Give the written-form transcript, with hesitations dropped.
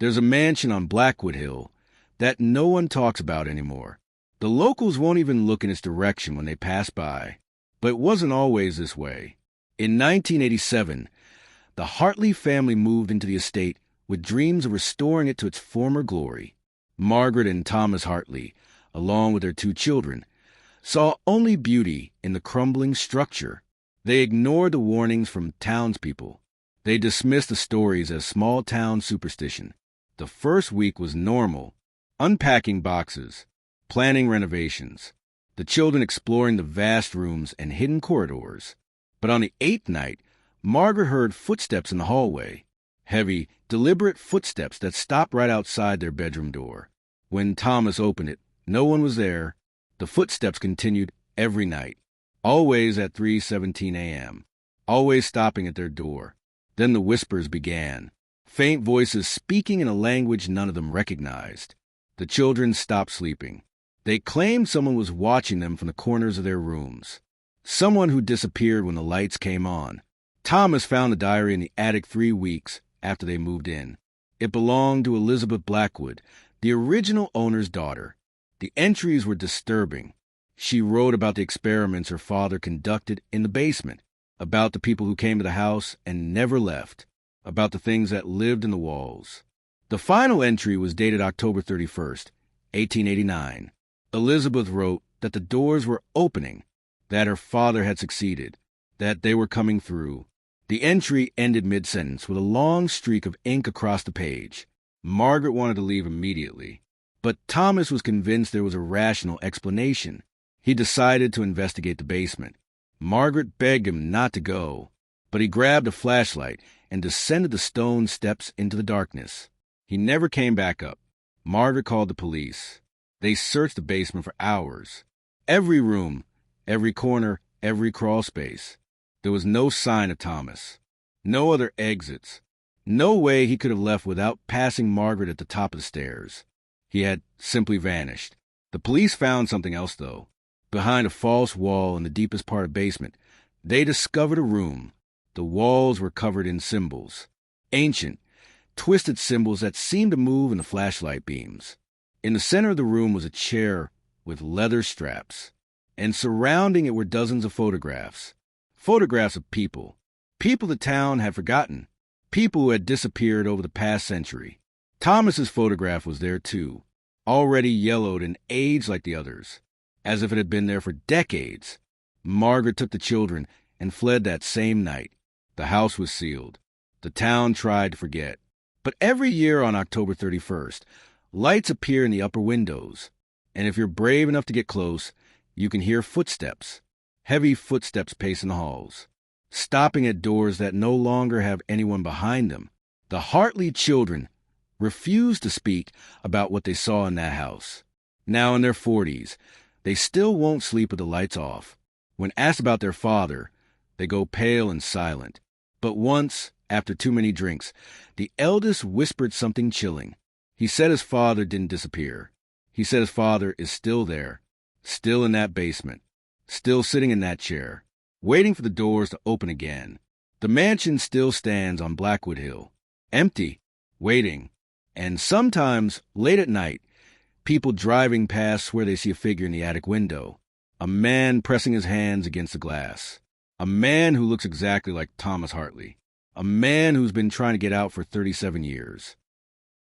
There's a mansion on Blackwood Hill that no one talks about anymore. The locals won't even look in its direction when they pass by. But it wasn't always this way. In 1987, the Hartley family moved into the estate with dreams of restoring it to its former glory. Margaret and Thomas Hartley, along with their 2 children, saw only beauty in the crumbling structure. They ignored the warnings from townspeople. They dismissed the stories as small-town superstition. The first week was normal, unpacking boxes, planning renovations, the children exploring the vast rooms and hidden corridors. But on the 8th night, Margaret heard footsteps in the hallway, heavy, deliberate footsteps that stopped right outside their bedroom door. When Thomas opened it, no one was there. The footsteps continued every night, always at 3:17 a.m., always stopping at their door. Then the whispers began, faint voices speaking in a language none of them recognized. The children stopped sleeping. They claimed someone was watching them from the corners of their rooms, someone who disappeared when the lights came on. Thomas found the diary in the attic 3 weeks after they moved in. It belonged to Elizabeth Blackwood, the original owner's daughter. The entries were disturbing. She wrote about the experiments her father conducted in the basement, about the people who came to the house and never left, about the things that lived in the walls. The final entry was dated October 31st, 1889. Elizabeth wrote that the doors were opening, that her father had succeeded, that they were coming through. The entry ended mid-sentence with a long streak of ink across the page. Margaret wanted to leave immediately, but Thomas was convinced there was a rational explanation. He decided to investigate the basement. Margaret begged him not to go, but he grabbed a flashlight and descended the stone steps into the darkness. He never came back up. Margaret called the police. They searched the basement for hours. Every room, every corner, every crawl space. There was no sign of Thomas. No other exits. No way he could have left without passing Margaret at the top of the stairs. He had simply vanished. The police found something else, though. Behind a false wall in the deepest part of the basement, they discovered a room. The walls were covered in symbols. Ancient, twisted symbols that seemed to move in the flashlight beams. In the center of the room was a chair with leather straps, and surrounding it were dozens of photographs. Photographs of people. People the town had forgotten. People who had disappeared over the past century. Thomas's photograph was there too, already yellowed and aged like the others, as if it had been there for decades. Margaret took the children and fled that same night. The house was sealed. The town tried to forget. But every year on October 31st, lights appear in the upper windows, and if you're brave enough to get close, you can hear footsteps, heavy footsteps pacing the halls, stopping at doors that no longer have anyone behind them. The Hartley children refused to speak about what they saw in that house. Now in their 40s, they still won't sleep with the lights off. When asked about their father, they go pale and silent. But once, after too many drinks, the eldest whispered something chilling. He said his father didn't disappear. He said his father is still there, still in that basement, still sitting in that chair, waiting for the doors to open again. The mansion still stands on Blackwood Hill, empty, waiting, and sometimes, late at night, people driving past swear they see a figure in the attic window, a man pressing his hands against the glass, a man who looks exactly like Thomas Hartley, a man who's been trying to get out for 37 years.